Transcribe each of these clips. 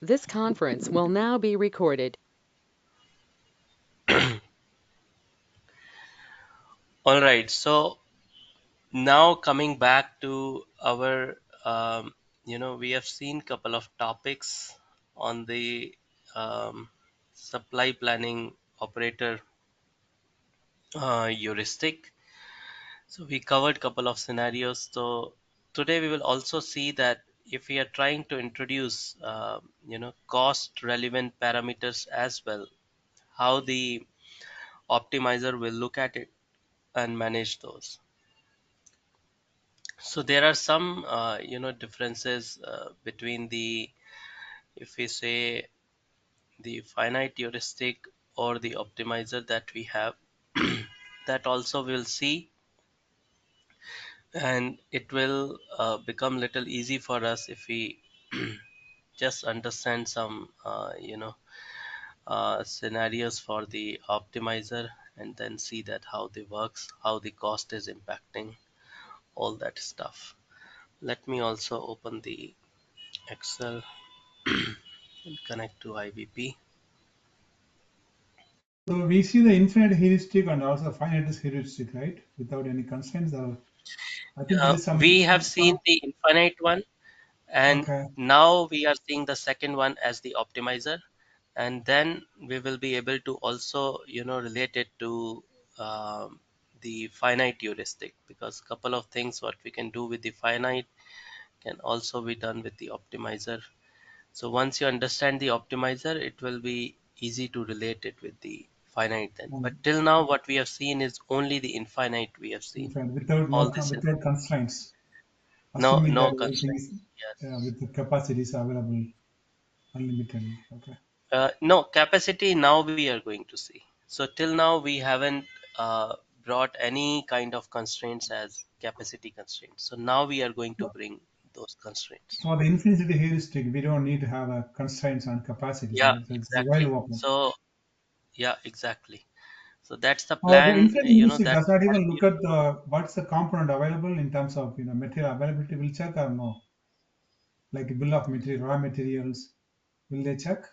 This conference will now be recorded. All right. So now coming back to our, we have seen couple of topics on the supply planning operator heuristic. So we covered couple of scenarios. So today we will also see that if we are trying to introduce, cost relevant parameters as well, how the optimizer will look at it and manage those. So there are some, differences between the, if we say, the finite heuristic or the optimizer that we have. That also we'll see, and it will become little easy for us if we just understand some, scenarios for the optimizer, and then see that how they works, how the cost is impacting, all that stuff. Let me also open the Excel and connect to IBP. So we see the infinite heuristic and also finite heuristic, right? Without any constraints. Or I think there is We have seen some the infinite one, and okay. now we are seeing the second one as the optimizer, and then we will be able to also, relate it to the finite heuristic, because couple of things what we can do with the finite can also be done with the optimizer. So once you understand the optimizer, it will be easy to relate it with the finite then. But till now, what we have seen is only the infinite we have seen. Infinite without All this is without constraints. no Assuming no that everything constraint. is Yes. with the capacities available unlimitedly. Okay. No capacity now we are going to see. So till now we haven't brought any kind of constraints as capacity constraints. So now we are going to So bring those constraints. for the infinity heuristic, we don't need to have a constraints on capacities, Yeah, right? So it's wide exactly. open. So yeah, exactly. So that's the The plan. infinite heuristic That does not will help even you. look at the what's the component available in terms of material availability. Will check or no? Like bill of material, raw materials. Will they check?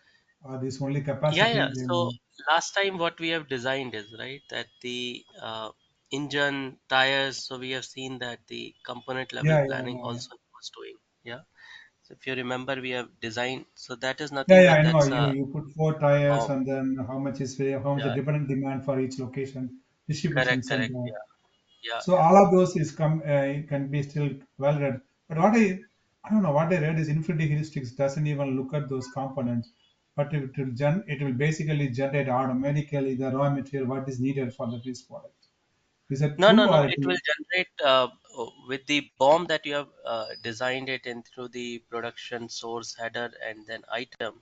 Or this only Yeah, capacity? yeah. They So will. last time what we have designed is right that the engine tires. So we have seen that the component level Yeah, yeah, planning yeah, yeah. also was doing. Yeah. So if you remember, we have designed. So that is Yeah, nothing yeah, but I know. that's You a you put four tires um, and then how much the yeah, dependent demand for each location, distribution correct. center. Yeah, yeah, So all of those is can be still well read. But I don't know what I read is infinity heuristics doesn't even look at those components, but it will basically generate automatically the raw material what is needed for the finished product. Is that No, true no, no. or it It will? will generate with the BOM that you have designed it in through the production source header and then item.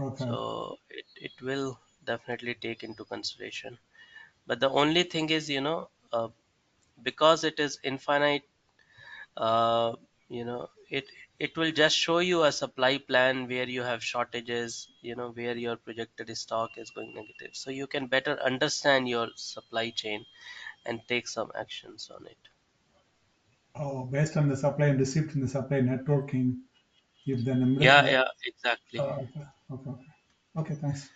Okay. So it will definitely take into consideration. But the only thing is, because it is infinite, uh, it will just show you a supply plan where you have shortages, where your projected stock is going negative. So you can better understand your supply chain and take some actions on it. Oh, based on the supply and receipt in the supply networking, if the number, Yeah, yeah, exactly. okay, okay, okay, okay, thanks.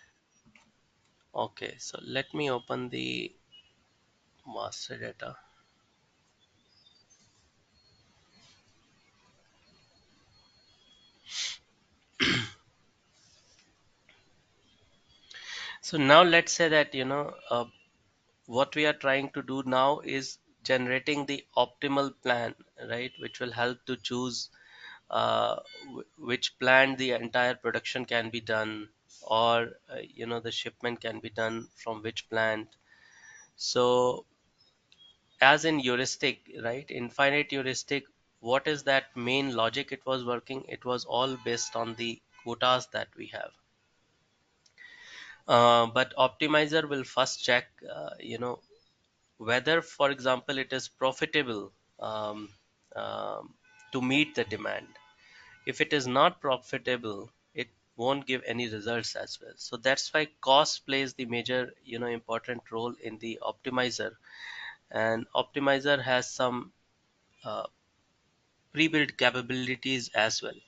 Okay, so let me open the master data. So now let's say that, what we are trying to do now is generating the optimal plan, right, which will help to choose which plant the entire production can be done, or the shipment can be done from which plant. So as in heuristic, right, infinite heuristic, what is that main logic it was working? It was all based on the quotas that we have. But optimizer will first check, whether, for example, it is profitable um, um, to meet the demand. If it is not profitable, it won't give any results as well. So that's why cost plays the major, important role in the optimizer. And optimizer has some uh, pre-built capabilities as well.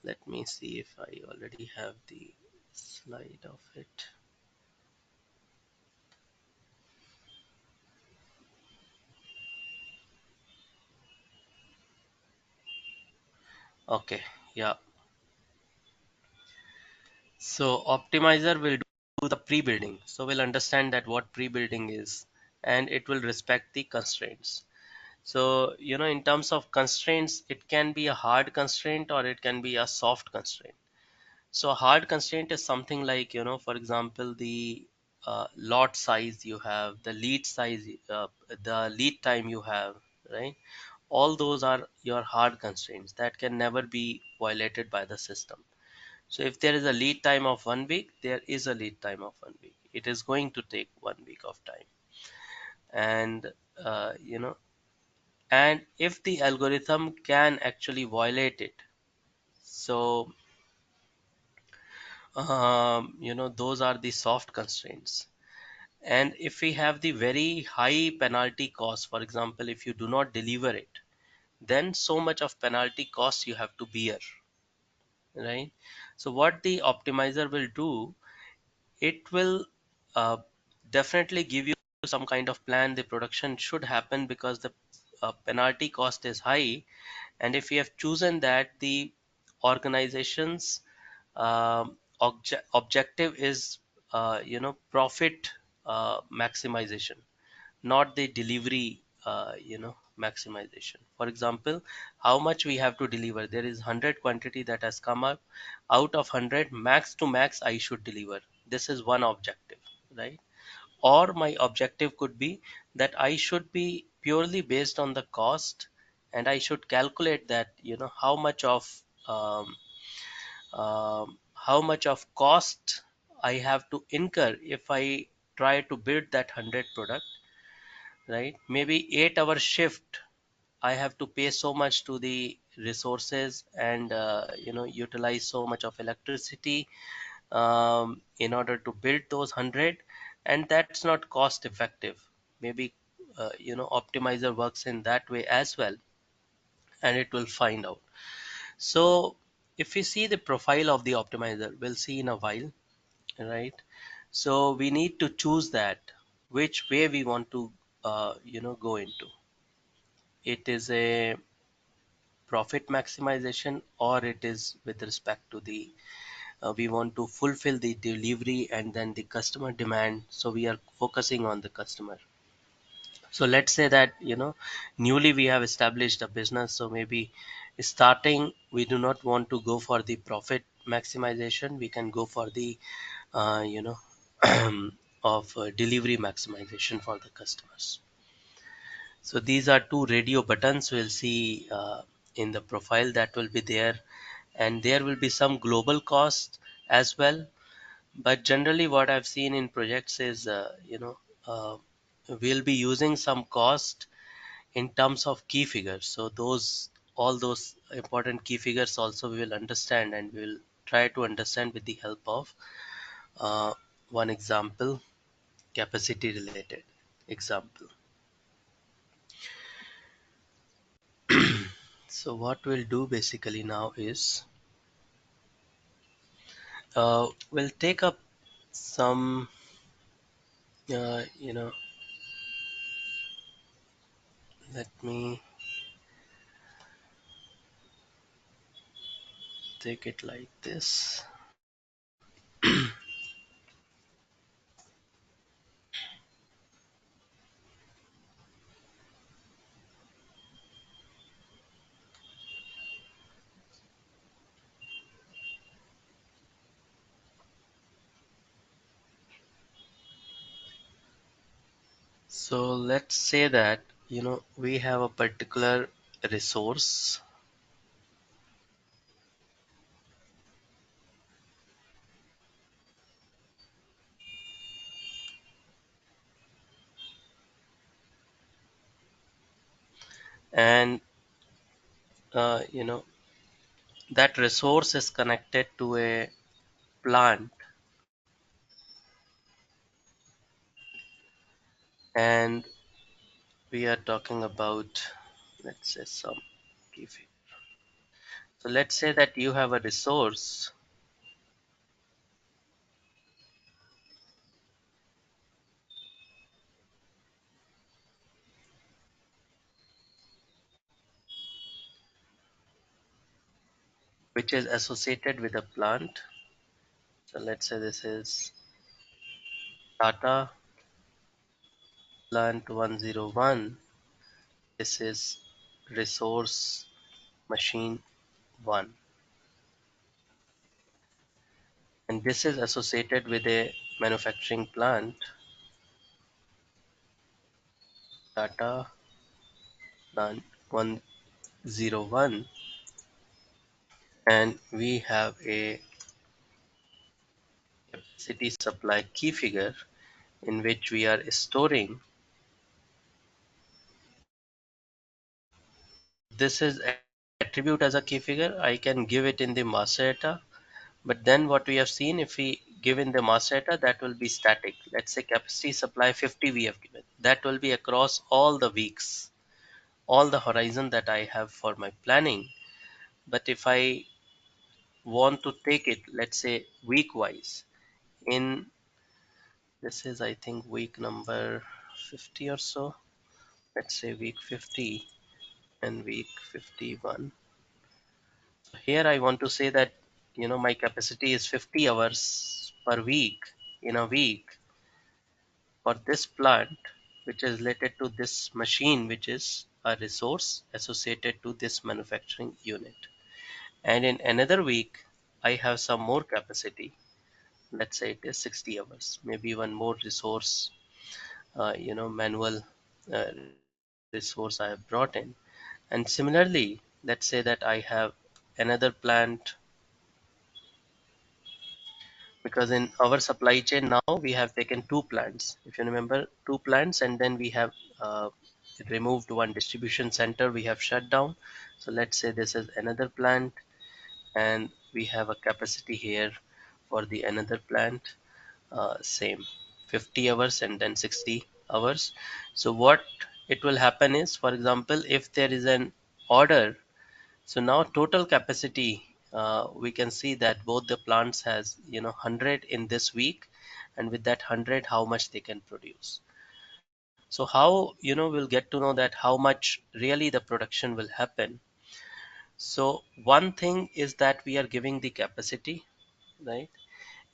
Let me see if I already have the slide of it. Okay, yeah. So optimizer will do the pre-building. So we'll understand that what pre-building is, and it will respect the constraints. So, in terms of constraints, it can be a hard constraint or it can be a soft constraint. So a hard constraint is something like, for example, the lot size you have, the lead time you have, right? All those are your hard constraints that can never be violated by the system. So if there is a lead time of 1 week, there is a lead time of 1 week. It is going to take 1 week of time. And, uh, you know, and if the algorithm can actually violate it, so, those are the soft constraints. And if we have the very high penalty cost, for example, if you do not deliver it, then so much of penalty cost you have to bear, right? So what the optimizer will do, it will uh, definitely give you some kind of plan. The production should happen because the penalty cost is high, and if we have chosen that, the organization's objective is profit maximization, not the delivery maximization. For example, how much we have to deliver. There is 100 quantity that has come up. Out of 100, max to max I should deliver. This is one objective, right? Or my objective could be that I should be purely based on the cost, and I should calculate that, how much of cost I have to incur if I try to build that 100 product, right? Maybe 8 hour shift, I have to pay so much to the resources and utilize so much of electricity in order to build those 100, and that's not cost effective. Maybe optimizer works in that way as well, and it will find out. So if we see the profile of the optimizer, we'll see in a while, right? So we need to choose that which way we want to go into. It is a profit maximization, or it is with respect to the we want to fulfill the delivery and then the customer demand, so we are focusing on the customer. So let's say that, newly we have established a business, so maybe starting we do not want to go for the profit maximization. We can go for the uh, you know of delivery maximization for the customers. So these are two radio buttons we'll see in the profile that will be there, and there will be some global cost as well. But generally, what I've seen in projects is, uh, we'll be using some cost in terms of key figures. So all those important key figures also we will understand, and we will try to understand with the help of uh, one example, capacity related example. So what we'll do basically now is, we'll take up some, uh, you know, let me take it like this. So let's say that, we have a particular resource, and that resource is connected to a plant, and we are talking about, let's say, some key figure. So let's say that you have a resource which is associated with a plant. So let's say this is Tata plant 101. This is resource machine 1. And this is associated with a manufacturing plant, Tata plant 101. And we have a capacity supply key figure in which we are storing. This is attribute as a key figure. I can give it in the master data, but then what we have seen, if we give in the master data, that will be static. Let's say capacity supply 50 we have given. That will be across all the weeks, all the horizon that I have for my planning. But if I want to take it, let's say week wise, in this is I think week number 50 or so. Let's say week 50 and week 51. Here I want to say that my capacity is 50 hours per week in a week for this plant, which is related to this machine, which is a resource associated to this manufacturing unit. And in another week, I have some more capacity. Let's say it is 60 hours, maybe one more resource, manual resource I have brought in. And similarly, let's say that I have another plant, because in our supply chain now we have taken two plants. If you remember, two plants, and then we have uh, removed one distribution center, we have shut down. So let's say this is another plant, and we have a capacity here for the another plant, same 50 hours and then 60 hours. So what it will happen is, for example, if there is an order, so now total capacity, we can see that both the plants has 100 in this week, and with that 100, how much they can produce. So how we'll get to know that how much really the production will happen. So one thing is that we are giving the capacity, right?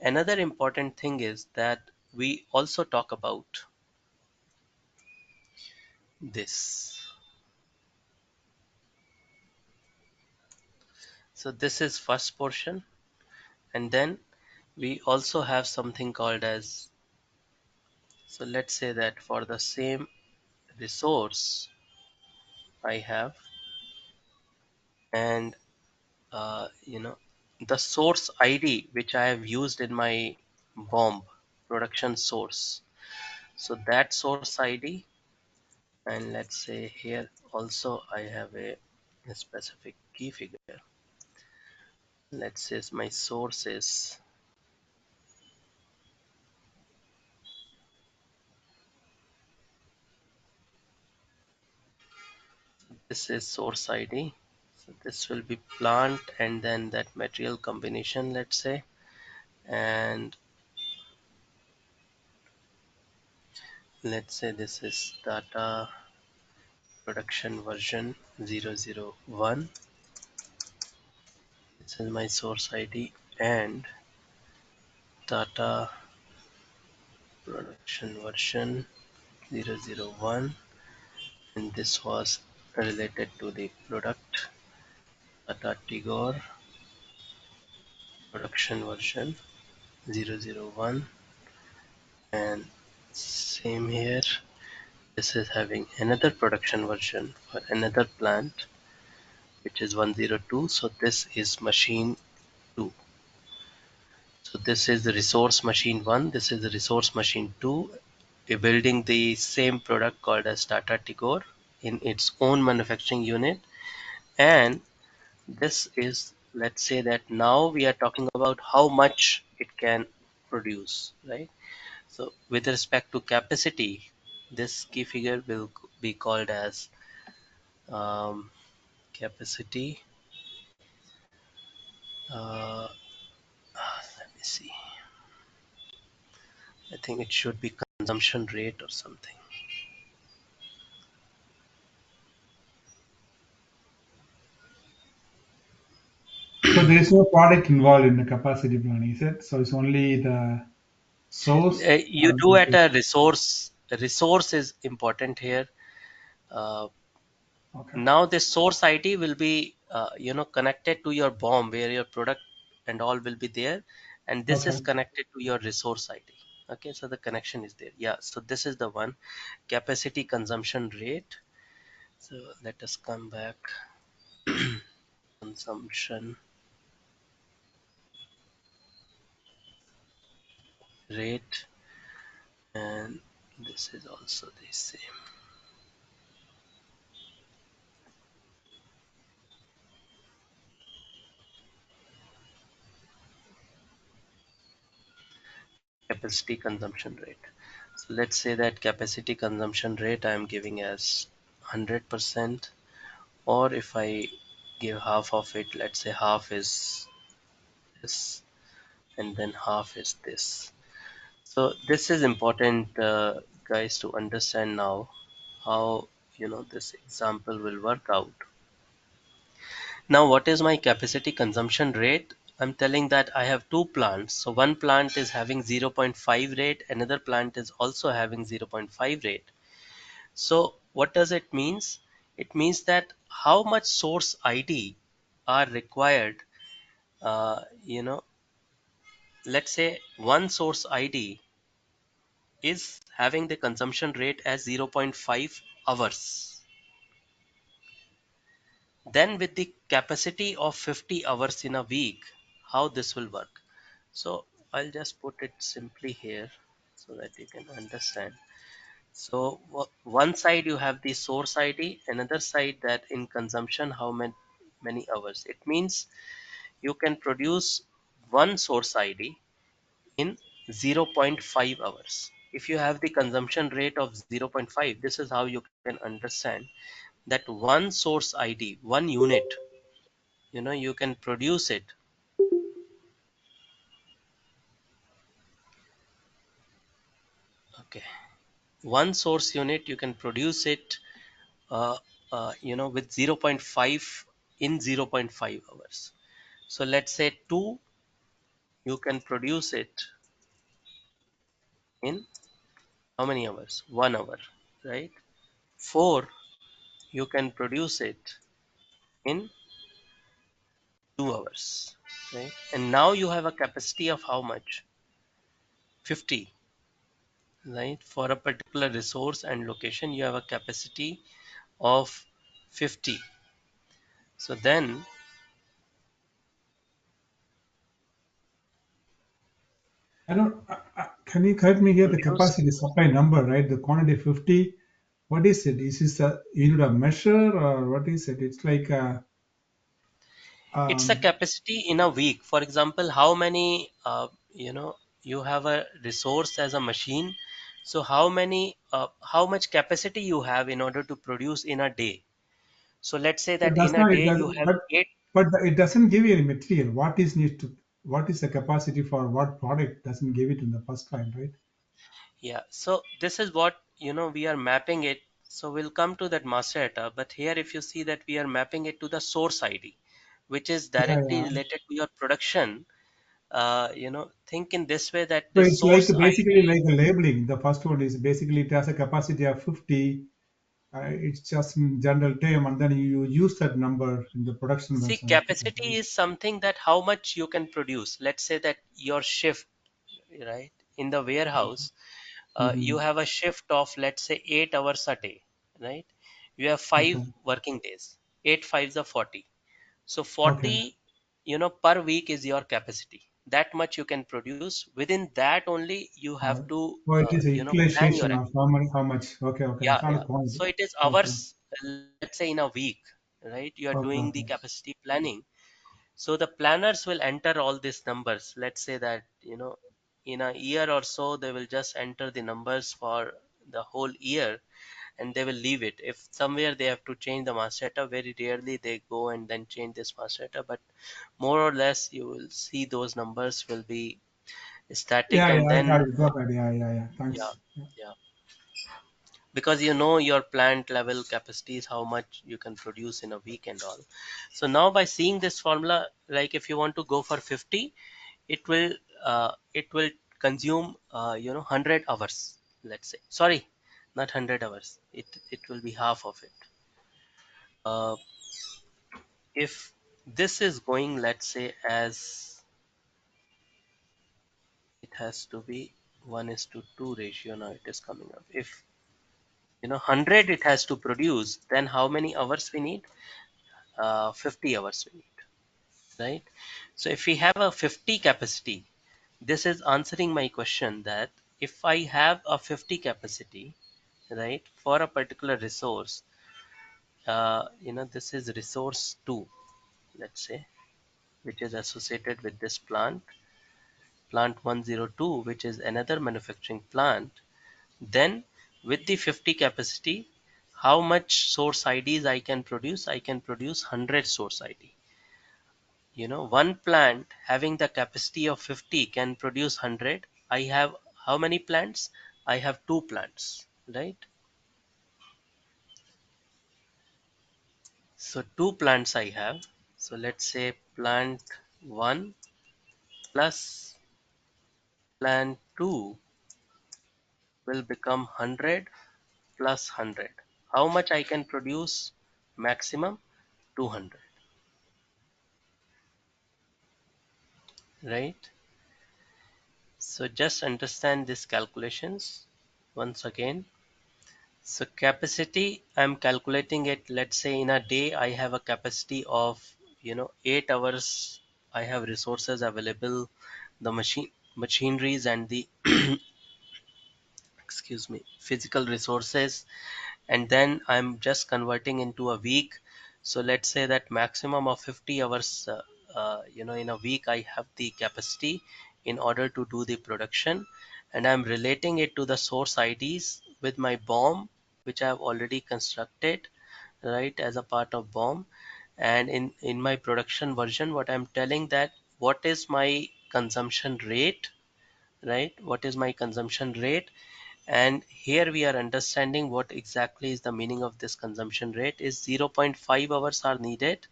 Another important thing is that we also talk about this. So this is first portion, and then we also have something called as, so let's say that for the same resource I have, and the source ID which I have used in my bomb production source. So that source ID, and let's say here also I have a specific key figure. Let's say my source is, this is source ID. So this will be plant and then that material combination, let's say, and let's say this is data production version 001. This is my source ID, and data production version 001, and this was related to the product, data Tigor production version 001. And same here, this is having another production version for another plant, which is 102. So this is machine 2. So this is the resource machine 1, this is the resource machine 2. We're building the same product called as Tata Tigor in its own manufacturing unit. And this is, let's say that now we are talking about how much it can produce, right? So with respect to capacity, this key figure will be called as, capacity Uh, let me see. I think it should be consumption rate or something. So there is no product involved in the capacity planning, is it? So it's only the source. You do at a resource. Resource is important here. Uh, Okay. Now this source ID will be connected to your BOM where your product and all will be there, and this is Okay. connected to your resource ID. Okay, so the connection is there. Yeah, so this is the one, capacity consumption rate. So let us come back. Consumption rate, and this is also the same. Capacity consumption rate. So let's say that capacity consumption rate I am giving as 100%, or if I give half of it, let's say half is this and then half is this. So this is important, guys, to understand now how this example will work out. Now what is my capacity consumption rate? I'm telling that I have two plants. So one plant is having zero point 0.5 rate, another plant is also having zero point 0.5 rate. So what does it means? It means that how much source ID are required. Let's say one source ID is having the consumption rate as zero point 0.5 hours. Then with the capacity of 50 hours in a week, how this will work. So I'll just put it simply here so that you can understand. So one side you have the source ID, another side that in consumption how many hours. It means you can produce one source ID in zero point 0.5 hours. If you have the consumption rate of zero point 0.5, this is how you can understand that one source ID, one unit, you can produce it. Okay. One source unit, you can produce it, uh, with zero point 0.5 in zero point 0.5 hours. So let's say 2, you can produce it in how many hours? 1 hour, right? 4, you can produce it in 2 hours, right? And now you have a capacity of how much? 50, right? For a particular resource and location, you have a capacity of 50. So then, I don't. Can you correct me here? The produce. capacity supply number, right? The quantity 50. What is it? Is this a unit of measure or what is it? It's like It's a um, capacity in a week. For example, how many, you have a resource as a machine. So how much capacity you have in order to produce in a day. So let's say but that that's in a not it. day Does, you have eight. but it doesn't give you any material. What is need to? What is the capacity for what product? Doesn't give it in the first time, right? Yeah. So this is what, we are mapping it. So we'll come to that master data. But here, if you see that we are mapping it to the source ID, which is Yeah, directly yeah. related to your production. Think in this way that So this it's like source basically ID. like a labeling. The first one is basically it has a capacity of 50. It's just in general term, and then you use that number in the production See, version. Okay. capacity is something that how much you can produce. Let's say that your shift, right, in the warehouse, Mm-hmm. you have a shift of, let's say, 8 hours a day, right? You have five Okay. working days. 8 fives are 40. So Okay. 40, per week is your capacity. That much you can produce. Within that only you have to, Oh, it is a plan your utilization of activity. how many, how much. Okay, okay. Yeah, It's not a yeah. quantity. So it is Okay, hours, let's say in a week, right? You are okay, doing the okay. capacity planning. So the planners will enter all these numbers. Let's say that, in a year or so, they will just enter the numbers for the whole year. and they will leave it. If somewhere they have to change the master data, very rarely they go and then change this master data, but more or less you will see those numbers will be static. Yeah, And yeah, I then got it. Go ahead. Yeah, yeah, yeah. yeah, Thanks. Yeah. yeah, because you know your plant level capacity is how much you can produce in a week and all. So now by seeing this formula, like if you want to go for 50, it will consume 100 hours, let's say. Sorry, not 100 hours, it will be half of it. If this is going, let's say, as it has to be 1:2 ratio, now it is coming up. If 100 it has to produce, then how many hours we need? 50 hours we need, right? So if we have a 50 capacity, this is answering my question that if I have a 50 capacity, right, for a particular resource, this is resource 2, let's say, which is associated with this plant 102, which is another manufacturing plant. Then with the 50 capacity, how much source IDs I can produce? I can produce 100 source ID. One plant having the capacity of 50 can produce 100. I have how many plants? I have two plants, right? So two plants I have. So let's say plant 1 plus plant 2 will become 100 plus 100. How much I can produce? Maximum 200, right? So just understand these calculations once again. So capacity, I'm calculating it. Let's say in a day, I have a capacity of 8 hours. I have resources available, the machineries and the excuse me, physical resources, and then I'm just converting into a week. So let's say that maximum of 50 hours, in a week I have the capacity in order to do the production, and I'm relating it to the source IDs with my BOM, which I have already constructed, right, as a part of BOM. And in my production version, what I'm telling that what is my consumption rate, right? What is my consumption rate? And here we are understanding what exactly is the meaning of this consumption rate is. Zero point 0.5 hours are needed,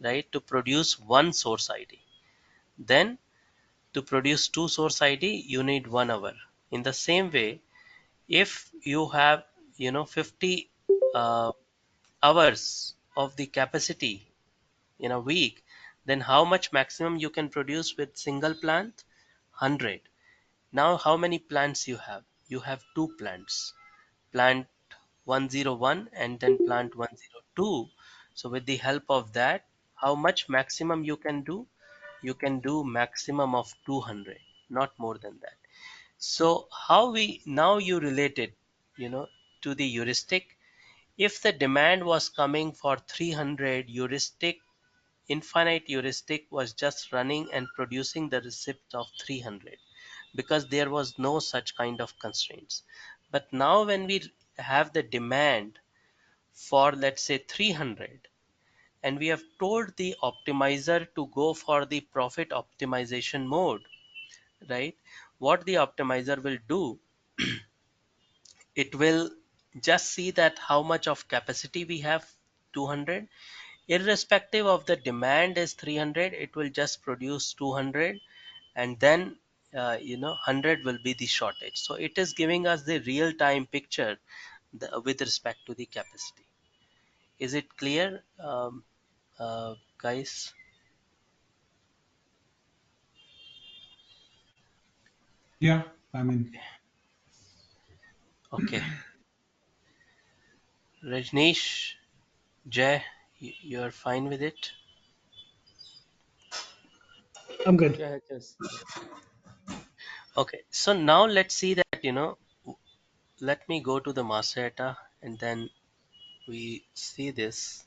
right, to produce one source ID. Then to produce two source ID, you need 1 hour. In the same way, if you have 50 uh, hours of the capacity in a week, then how much maximum you can produce with single plant? 100. Now how many plants you have? You have two plants, plant 101 and then plant 102. So with the help of that, how much maximum you can do? You can do maximum of 200, not more than that. So how we now you relate it, you know, to the heuristic. If the demand was coming for 300, heuristic, infinite heuristic was just running and producing the receipt of 300 because there was no such kind of constraints. But now when we have the demand for, let's say, 300, and we have told the optimizer to go for the profit optimization mode, right? What the optimizer will do, it will just see that how much of capacity we have, 200. Irrespective of the demand is 300, it will just produce 200, and then 100 will be the shortage. So it is giving us the real time picture with respect to the capacity. Is it clear, guys? Yeah. I mean, Okay. Rajneesh, Jay, you're fine with it? I'm good. Yeah, yes, yeah. Okay, so now let's see that, let me go to the master data and then we see this.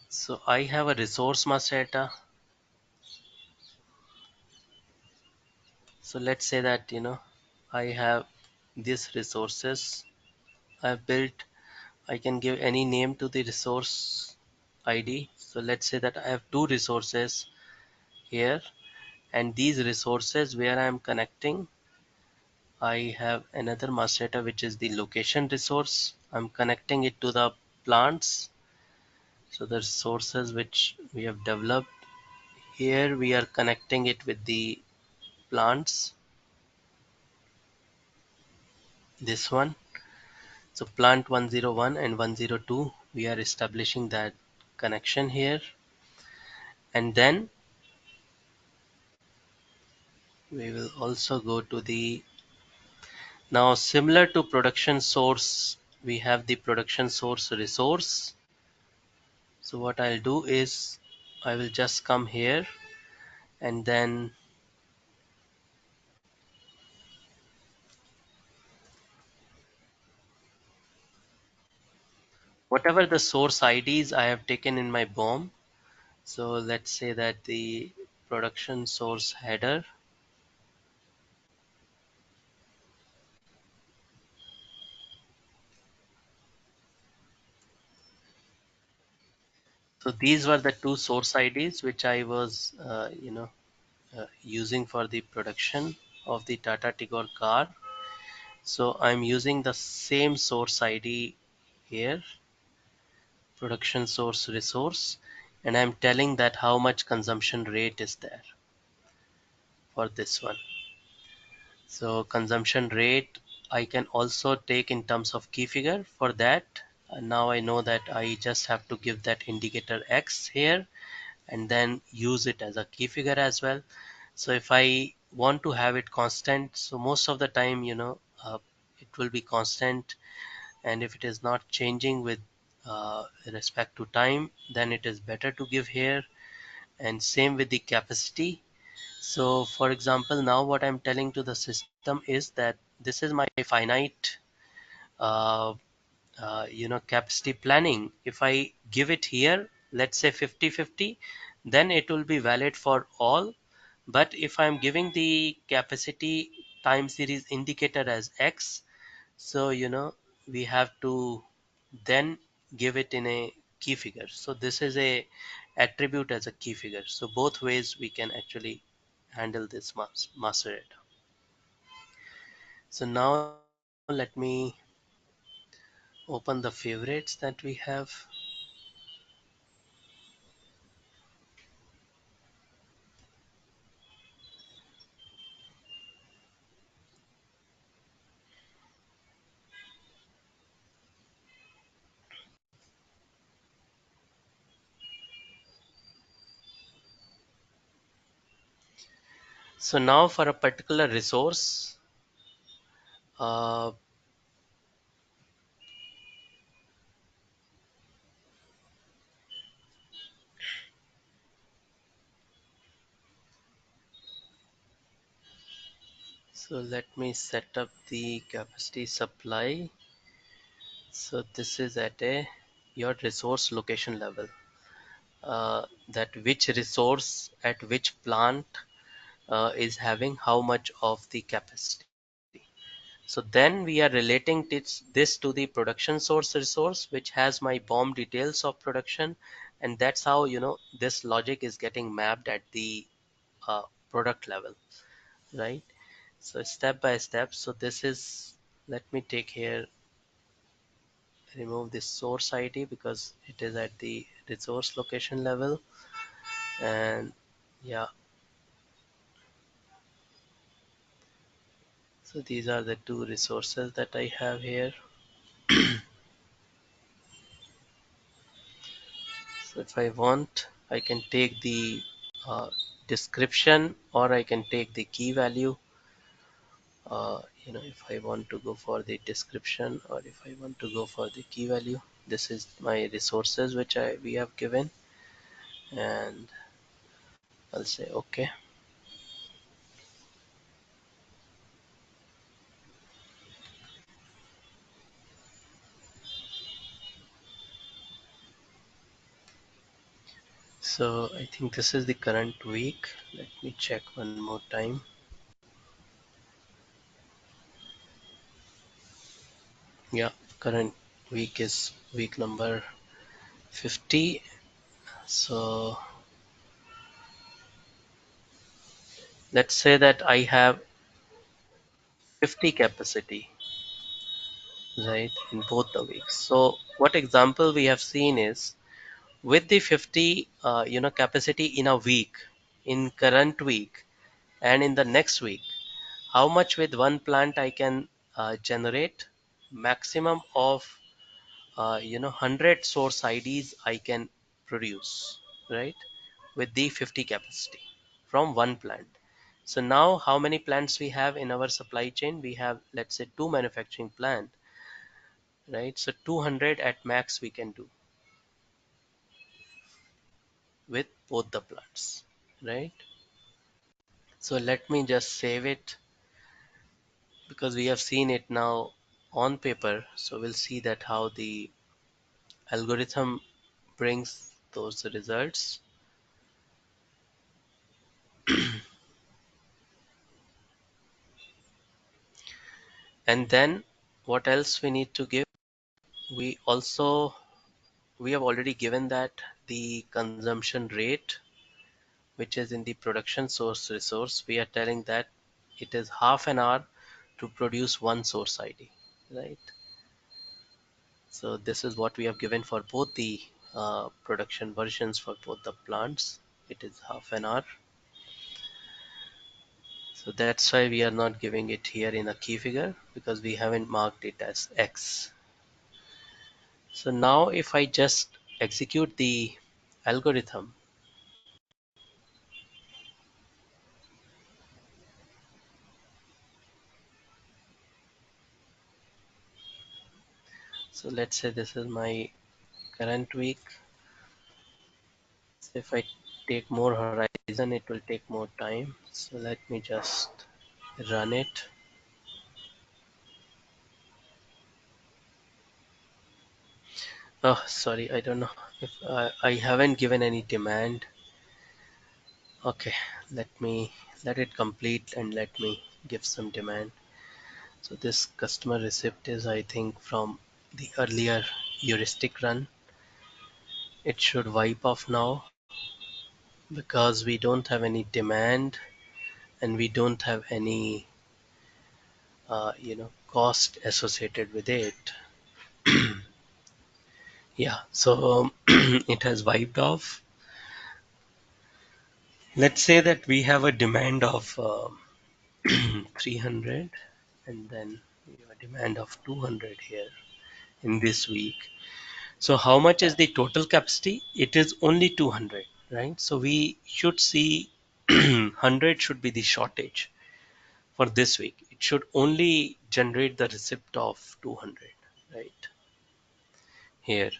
So I have a resource master data. So let's say that, I have these resources I've built. I can give any name to the resource ID. So let's say that I have two resources here, and these resources where I am connecting, I have another master data which is the location resource. I'm connecting it to the plants. So the resources which we have developed here, we are connecting it with the plants. This one. So plant 101 and 102, we are establishing that connection here. And then we will also go to the, now similar to production source, we have the production source resource. So what I'll do is I will just come here, and then whatever the source IDs I have taken in my BOM. So let's say that the production source header. So these were the two source IDs which I was, using for the production of the Tata Tigor car. So I'm using the same source ID here, production source resource, and I'm telling that how much consumption rate is there for this one. So consumption rate I can also take in terms of key figure for that. Now I know that I just have to give that indicator X here and then use it as a key figure as well. So if I want to have it constant, so most of the time, it will be constant, and if it is not changing with respect to time, then it is better to give here. And same with the capacity. So for example, now what I'm telling to the system is that this is my finite uh, capacity planning. If I give it here, let's say 50-50, then it will be valid for all. But if I'm giving the capacity time series indicator as X, so we have to then give it in a key figure. So this is a attribute as a key figure. So both ways we can actually handle this master data. So now let me open the favorites that we have. So now for a particular resource, uh, so let me set up the capacity supply. So this is at a your resource location level. That which resource at which plant is having how much of the capacity. So then we are relating this to the production source resource, which has my BOM details of production, and that's how this logic is getting mapped at the product level, right? So step by step. So this is, let me take here, remove this source ID because it is at the resource location level, and yeah, so these are the two resources that I have here. So if I want, I can take the uh, description, or I can take the key value. If I want to go for the description, or if I want to go for the key value, this is my resources which we have given, and I'll say okay. So I think this is the current week. Let me check one more time. Yeah, current week is week number 50. So let's say that I have 50 capacity, right, in both the weeks. So what example we have seen is with the 50 capacity in a week, in current week and in the next week, how much with one plant I can generate maximum of 100 source IDs I can produce, right, with the 50 capacity from one plant. So now how many plants we have in our supply chain? We have, let's say, two manufacturing plant, right? So 200 at max we can do with both the plants, right? So let me just save it because we have seen it now on paper. So we'll see that how the algorithm brings those results. And then what else we need to give? We also we have already given that the consumption rate, which is in the production source resource, we are telling that it is half an hour to produce one source ID, right? So this is what we have given for both the production versions for both the plants. It is half an hour. So that's why we are not giving it here in a key figure because we haven't marked it as X. So now if I just execute the algorithm, so let's say this is my current week. So if I take more horizon, it will take more time. So let me just run it. Oh, sorry, I don't know if I haven't given any demand. Okay, let it complete and let me give some demand. So this customer receipt is, I think, from the earlier heuristic run. It should wipe off now because we don't have any demand and we don't have any cost associated with it. Yeah, so it has wiped off. Let's say that we have a demand of 300 and then we have a demand of 200 here in this week. So how much is the total capacity? It is only 200, right? So we should see 100 should be the shortage for this week. It should only generate the receipt of 200, right? Here.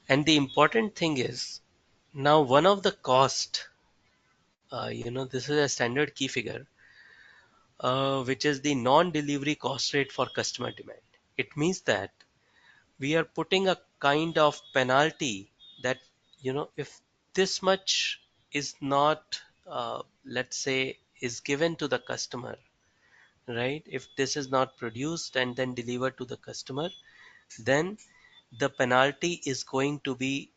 And the important thing is now one of the cost, this is a standard key figure, which is the non-delivery cost rate for customer demand. It means that we are putting a kind of penalty that, if this much is not, let's say, is given to the customer, right? If this is not produced and then delivered to the customer, then the penalty is going to be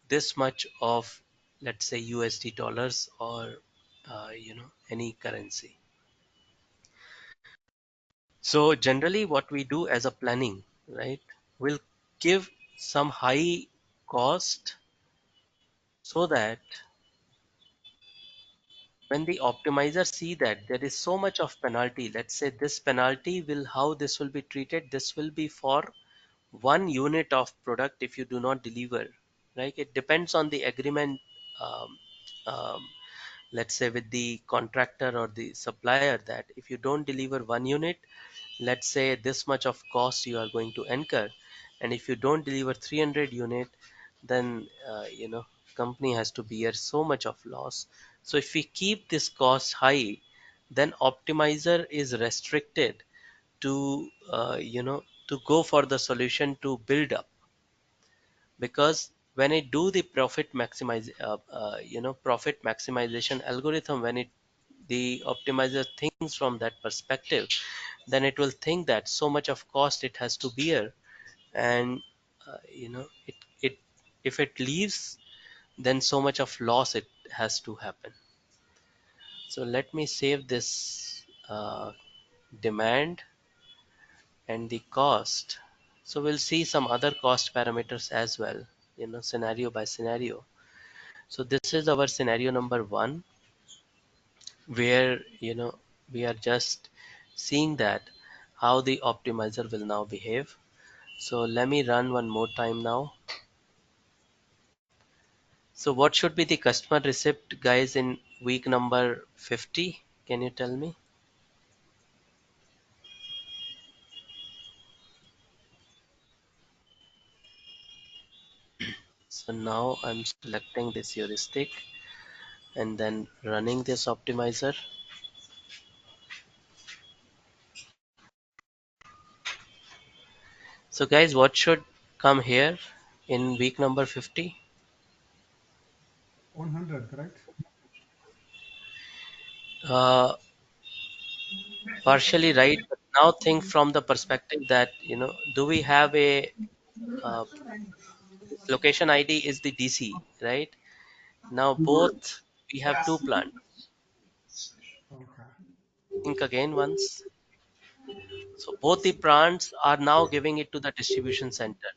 this much of, let's say, USD dollars or, any currency. So generally what we do as a planning, right, we'll give some high cost so that when the optimizer see that there is so much of penalty, let's say this penalty will, how this will be treated, this will be for 1 unit of product if you do not deliver, right? It depends on the agreement, um, um, let's say with the contractor or the supplier, that if you don't deliver 1 unit, let's say this much of cost you are going to incur, and if you don't deliver 300 unit, then company has to bear so much of loss. So if we keep this cost high, then optimizer is restricted to to go for the solution to build up, because when I do the profit maximization algorithm, when it the optimizer thinks from that perspective, then it will think that so much of cost it has to bear, and it if it leaves, then so much of loss it has to happen. So let me save this demand and the cost. So we'll see some other cost parameters as well, scenario by scenario. So this is our scenario number one, where we are just seeing that how the optimizer will now behave. So let me run one more time now. So what should be the customer receipt, guys, in week number 50? Can you tell me? So now I'm selecting this heuristic and then running this optimizer. So guys, what should come here in week number 50? 100, correct? Uh, Partially right, but now think from the perspective that, do we have a uh, this location ID is the DC, right? Now both we have two plants. Okay. Think again once. So both the plants are now giving it to the distribution center,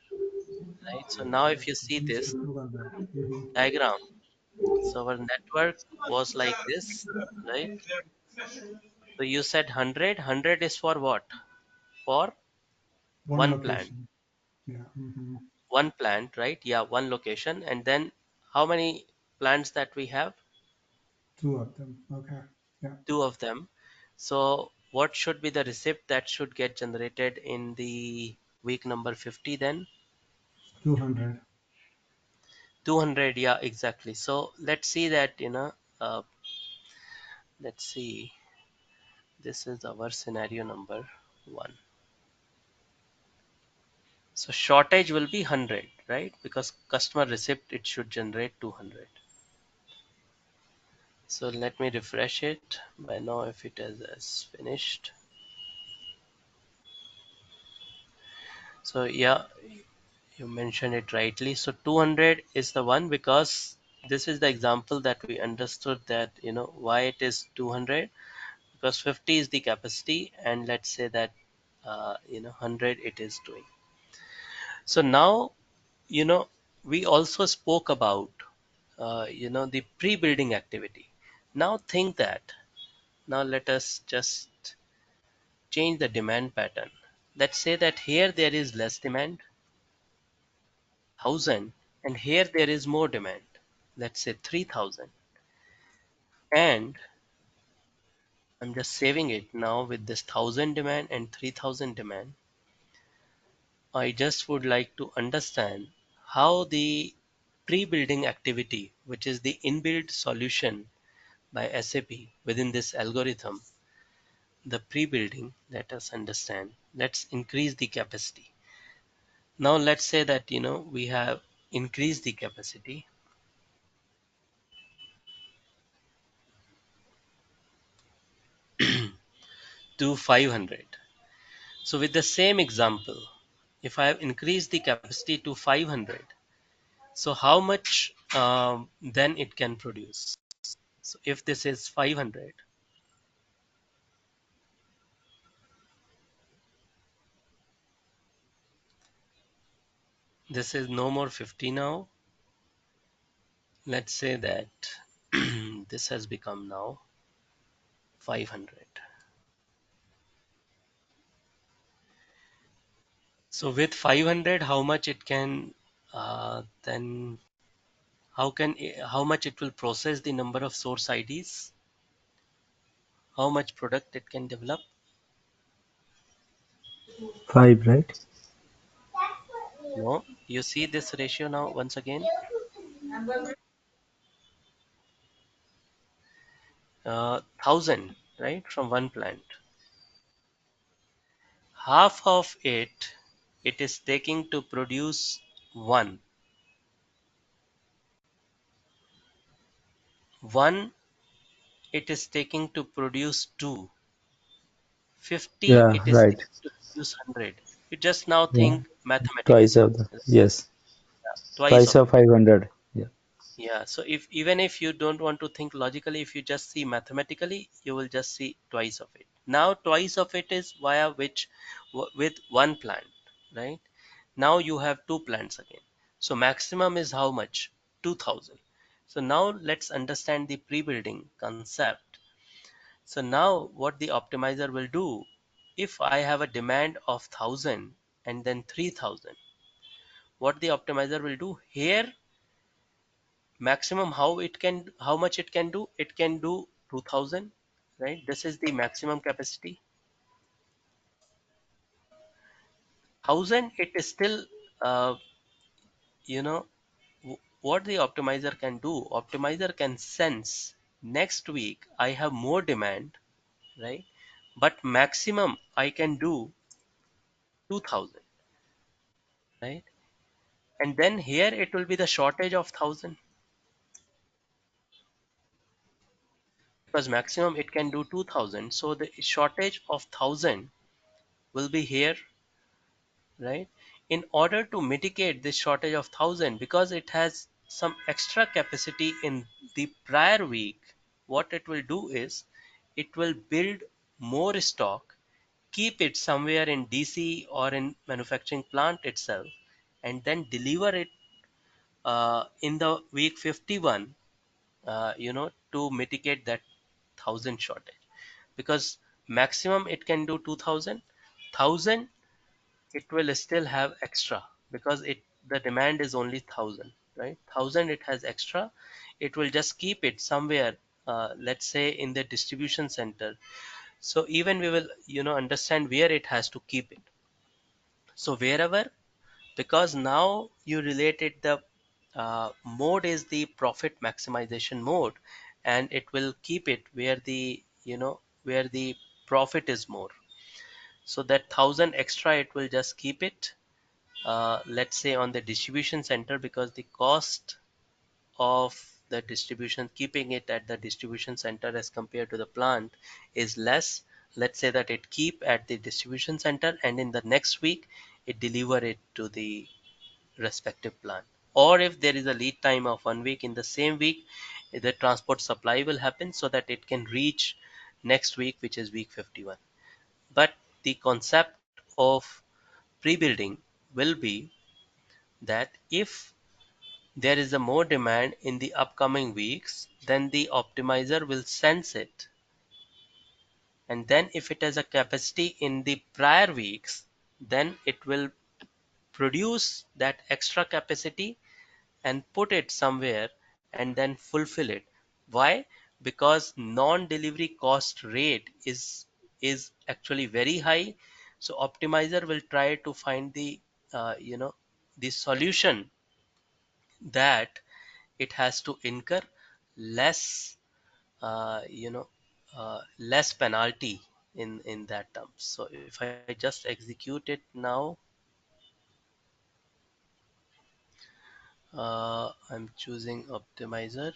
right? So now if Correct. you It see means this the 200. diagram, so our network was like this, right? So you said 100. 100 is for what? For One one plant. location. Yeah. One plant, right? Yeah, one location. And then how many plants that we have? Two of them. Okay. Yeah. Two of them. So what should be the receipt that should get generated in the week number 50 then? 200. 200, yeah, exactly. So let's see that, let's see, this is our scenario number one. So shortage will be 100, right? Because customer receipt, it should generate 200. So let me refresh it by now if it has finished. So yeah, you mentioned it rightly. So 200 is the one, because this is the example that we understood that, why it is 200, because 50 is the capacity, and let's say that, 100 it is doing. So now, you know, we also spoke about, the pre-building activity. Now think that, now let us just change the demand pattern. Let's say that here there is less demand, 1000, and here there is more demand, let's say 3000. And I'm just saving it now with this 1000 demand and 3000 demand. I just would like to understand how the pre-building activity, which is the inbuilt solution by SAP within this algorithm, the pre-building, let us understand. Let's increase the capacity. Now let's say that, we have increased the capacity to 500. So with the same example, if I have increased the capacity to 500, so how much then it can produce? So if this is 500, this is no more 50 now. Let's say that this has become now 500. So with 500, how much it can then how much it will process the number of source IDs? How much product it can develop? 5, right? No, you see this ratio now once again. 1000, right, from one plant. Half of it is taking to produce one. One, it is taking to produce two. 50 Yeah, it is right. taking to produce 100. You just now Yeah, think twice mathematically, of the, yes, twice twice of of it. 500. Yeah, Yeah, so if even if you don't want to think logically, if you just see mathematically, you will just see twice of it. Now twice of it is via which with one plant, right? Now you have two plants again. So maximum is how much? 2000. So now let's understand the pre-building concept. So now what the optimizer will do, if I have a demand of 1000 and then 3000, what the optimizer will do here, maximum how much it can do, it can do 2000, right? This is the maximum capacity. 1000 it is still uh, you know what the optimizer can do, optimizer can sense next week I have more demand, right? But maximum I can do 2000, right? And then here it will be the shortage of 1000, because maximum it can do 2000, so the shortage of 1000 will be here, right? In order to mitigate this shortage of 1000, because it has some extra capacity in the prior week, what it will do is it will build more stock, keep it somewhere in DC or in manufacturing plant itself, and then deliver it in the week 51, to mitigate that 1000 shortage. Because maximum it can do 2000, 1000 it will still have extra, because it the demand is only 1000, right? 1000 it has extra, it will just keep it somewhere, let's say in the distribution center. So even we will understand where it has to keep it. So wherever, because now you related the mode is the profit maximization mode, and it will keep it where the profit is more. So that 1000 extra it will just keep it, let's say on the distribution center, because the cost of the distribution, keeping it at the distribution center as compared to the plant, is less. Let's say that it keep at the distribution center, and in the next week it deliver it to the respective plant. Or if there is a lead time of 1 week, in the same week the transport supply will happen so that it can reach next week, which is week 51. But the concept of pre-building will be that if there is a more demand in the upcoming weeks, then the optimizer will sense it. And then if it has a capacity in the prior weeks, then it will produce that extra capacity and put it somewhere and then fulfill it. Why? Because non-delivery cost rate is actually very high. So optimizer will try to find the solution that it has to incur less, less penalty in that terms. So if I just execute it now, I'm choosing optimizer.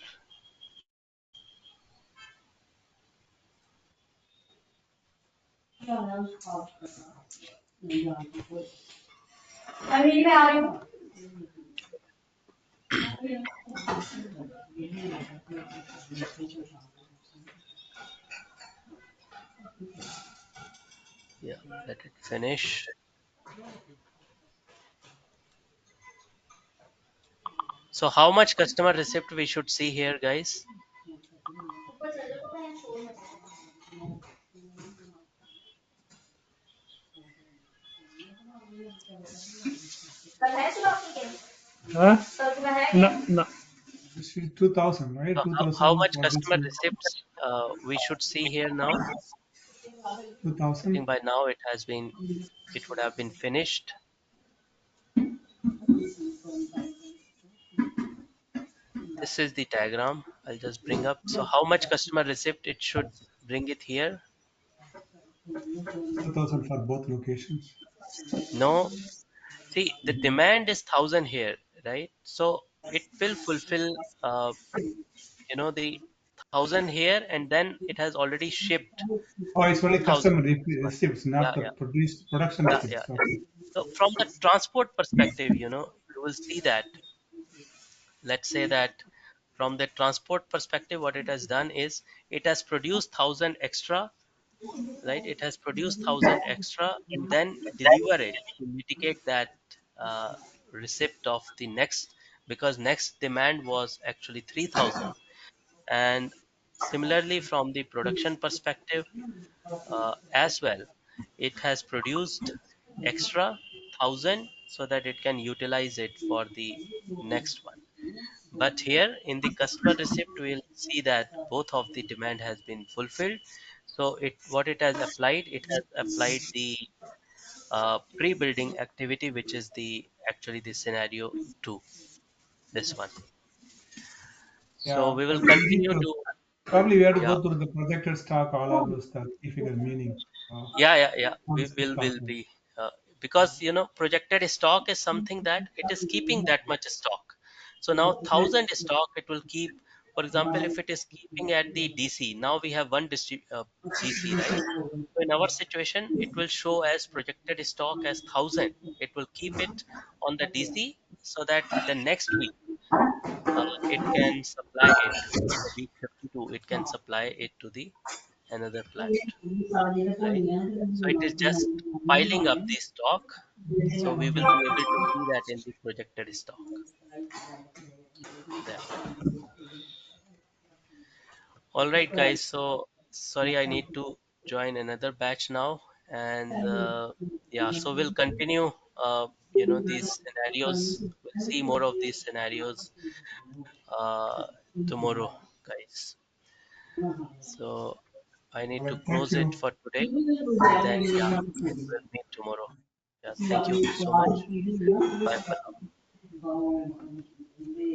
Yeah, let it finish. So how much customer receipt we should see here, guys? Huh? No, no. This is 2000, right? So how 2000 much for this customer week. receipts we should see here now? I 2000. think by now it would have been finished. This is the diagram. I'll just bring up. So how much customer receipt it should bring it here? 2000 for both locations. No, see the demand is 1000 here, right? So it will fulfill, the 1,000 here, and then it has already shipped Oh, it's only 2,000 customer this one. receipts, Yeah, not the yeah, produced production yeah, yeah, receipts. yeah. Okay. So from the transport perspective, you will see that, let's say that from the transport perspective, what it has done is it has produced 1,000 extra, right? It has produced 1,000 extra and then deliver it to mitigate that uh, receipt of the next, because next demand was actually 3,000. And similarly, from the production perspective, as well, it has produced extra 1,000 so that it can utilize it for the next one. But here in the customer receipt, we'll see that both of the demand has been fulfilled. So what it has applied, it has applied the pre-building activity, which is the actually the scenario two, this one. So Yeah, we will but we need continue to to, probably we have to yeah, go through the projected stock, all of those key figure meaning. yeah. We Constant will stock. be, because projected stock is something that it is keeping that much stock. So now 1,000 stock it will keep. For example, if it is keeping at the DC, now we have one DC, right? So in our situation, it will show as projected stock as 1,000. It will keep it on the DC so that the next week it can supply it, in the week 52, it can supply it to the another plant, right? So it is just piling up the stock. So we will be able to see that in the projected stock there. All right, guys. So sorry, I need to join another batch now, and yeah, so we'll continue. These scenarios. We'll see more of these scenarios uh, tomorrow, guys. So I need All to right, thank close it you. for today, and then yeah, we'll meet tomorrow. Yeah, thank you so much. Bye for now.